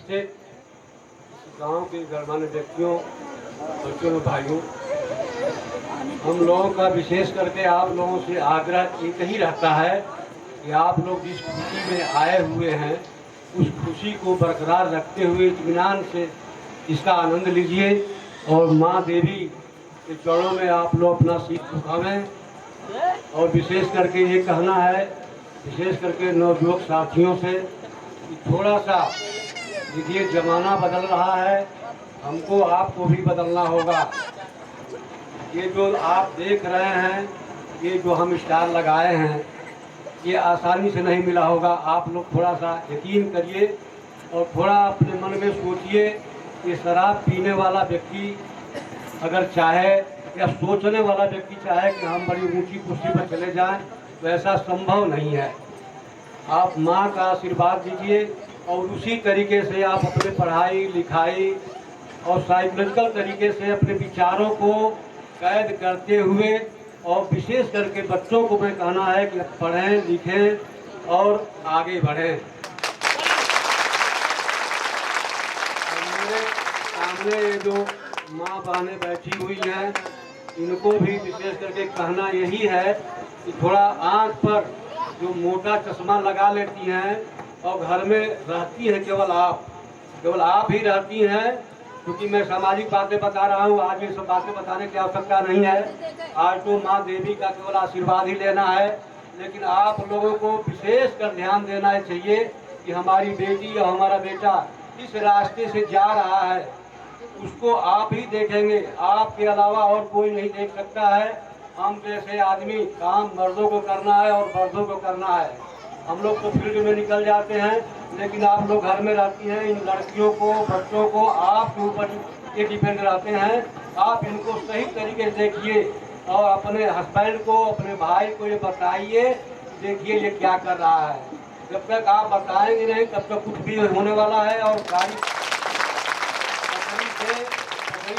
उपस्थित गांव के गणमान्य व्यक्तियों, बच्चों और भाइयों, हम लोगों का विशेष करके आप लोगों से आग्रह एक ही रहता है कि आप लोग जिस खुशी में आए हुए हैं उस खुशी को बरकरार रखते हुए इत्मीनान से इसका आनंद लीजिए और माँ देवी के चरणों में आप लोग अपना शीश झुकावें। और विशेष करके ये कहना है, विशेष करके नवयुवक साथियों से कि थोड़ा सा देखिए ज़माना बदल रहा है, हमको आपको भी बदलना होगा। ये जो आप देख रहे हैं, ये जो हम स्टार लगाए हैं, ये आसानी से नहीं मिला होगा। आप लोग थोड़ा सा यकीन करिए और थोड़ा अपने मन में सोचिए कि शराब पीने वाला व्यक्ति अगर चाहे या सोचने वाला व्यक्ति चाहे कि हम बड़ी ऊंची कुर्सी पर चले जाएं, तो ऐसा संभव नहीं है। आप माँ का आशीर्वाद दीजिए और उसी तरीके से आप अपने पढ़ाई लिखाई और साइकोलॉजिकल तरीके से अपने विचारों को कैद करते हुए, और विशेष करके बच्चों को मैं कहना है कि पढ़ें लिखें और आगे बढ़ें। मेरे सामने ये जो माँ बहनें बैठी हुई हैं, इनको भी विशेष करके कहना यही है कि थोड़ा आँख पर जो मोटा चश्मा लगा लेती हैं और घर में रहती हैं केवल आप ही रहती हैं, क्योंकि मैं सामाजिक बातें बता रहा हूँ। आज ये सब बातें बताने की आवश्यकता नहीं है, आज तो माँ देवी का केवल आशीर्वाद ही लेना है। लेकिन आप लोगों को विशेष कर ध्यान देना चाहिए कि हमारी बेटी या हमारा बेटा इस रास्ते से जा रहा है, उसको आप ही देखेंगे, आपके अलावा और कोई नहीं देख सकता है। हम जैसे आदमी काम मर्दों को करना है और मर्दों को करना है। हम लोग तो फील्ड में निकल जाते हैं, लेकिन आप लोग घर में रहती हैं। इन लड़कियों को, बच्चों को आपके ऊपर ये डिपेंड रहते हैं। आप इनको सही तरीके से देखिए और अपने हस्बैंड को, अपने भाई को ये बताइए, देखिए ये क्या कर रहा है। जब तक आप बताएंगे नहीं तब तक कुछ भी होने वाला है और गाड़ी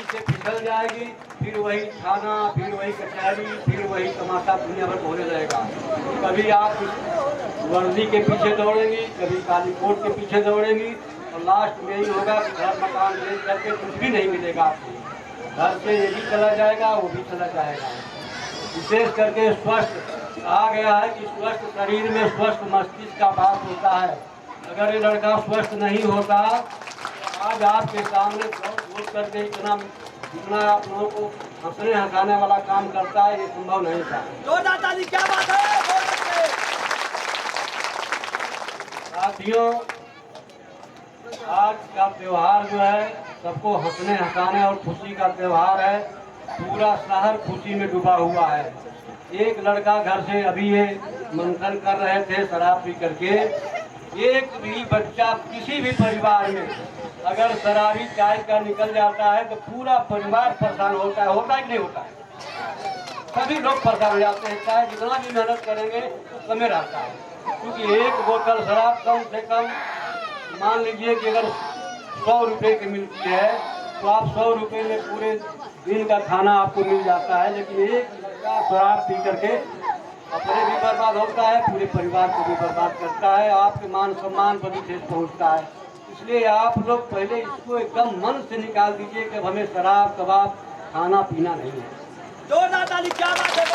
से फिसल जाएगी, फिर वही थाना, फिर वही कचहरी, फिर वही तमाशा दुनिया भर होने रहेगा। कभी आप वर्दी के पीछे दौड़ेंगी, कभी काली कोट के पीछे दौड़ेंगी और लास्ट में यही होगा कि घर मकान ले करके कुछ भी नहीं मिलेगा आपको। घर से ये भी चला जाएगा, वो भी चला जाएगा। विशेष करके स्वस्थ कहा गया है कि स्वस्थ शरीर में स्वस्थ मस्तिष्क का वास होता है। अगर ये लड़का स्वस्थ नहीं होता, आज आपके सामने बोल करके इतना आप लोगों को हंसने हंसाने वाला काम करता है, ये संभव नहीं था। दादाजी क्या बात है। साथियों, आज का त्योहार जो है सबको हंसने हंसाने और खुशी का त्योहार है। पूरा शहर खुशी में डूबा हुआ है। एक लड़का घर से अभी ये मंथन कर रहे थे शराब पी करके, एक भी बच्चा किसी भी परिवार में अगर शराबी चाय का निकल जाता है तो पूरा परिवार परेशान होता है कि नहीं होता है? सभी लोग परेशान हो जाते हैं, चाहे जितना भी मेहनत करेंगे तो कमे रहता है। क्योंकि एक बोतल शराब कम से कम मान लीजिए कि अगर 100 रुपये की मिलती है तो आप 100 रुपये में पूरे दिन का खाना आपको मिल जाता है। लेकिन एक लड़का शराब पी करके अपने भी बर्बाद होता है, पूरे परिवार को भी बर्बाद करता है, आपके मान सम्मान पर भी ठेस पहुँचता है। इसलिए आप लोग पहले इसको एकदम मन से निकाल दीजिए कि हमें शराब कबाब खाना पीना नहीं है। दो दादाजी क्या बात है।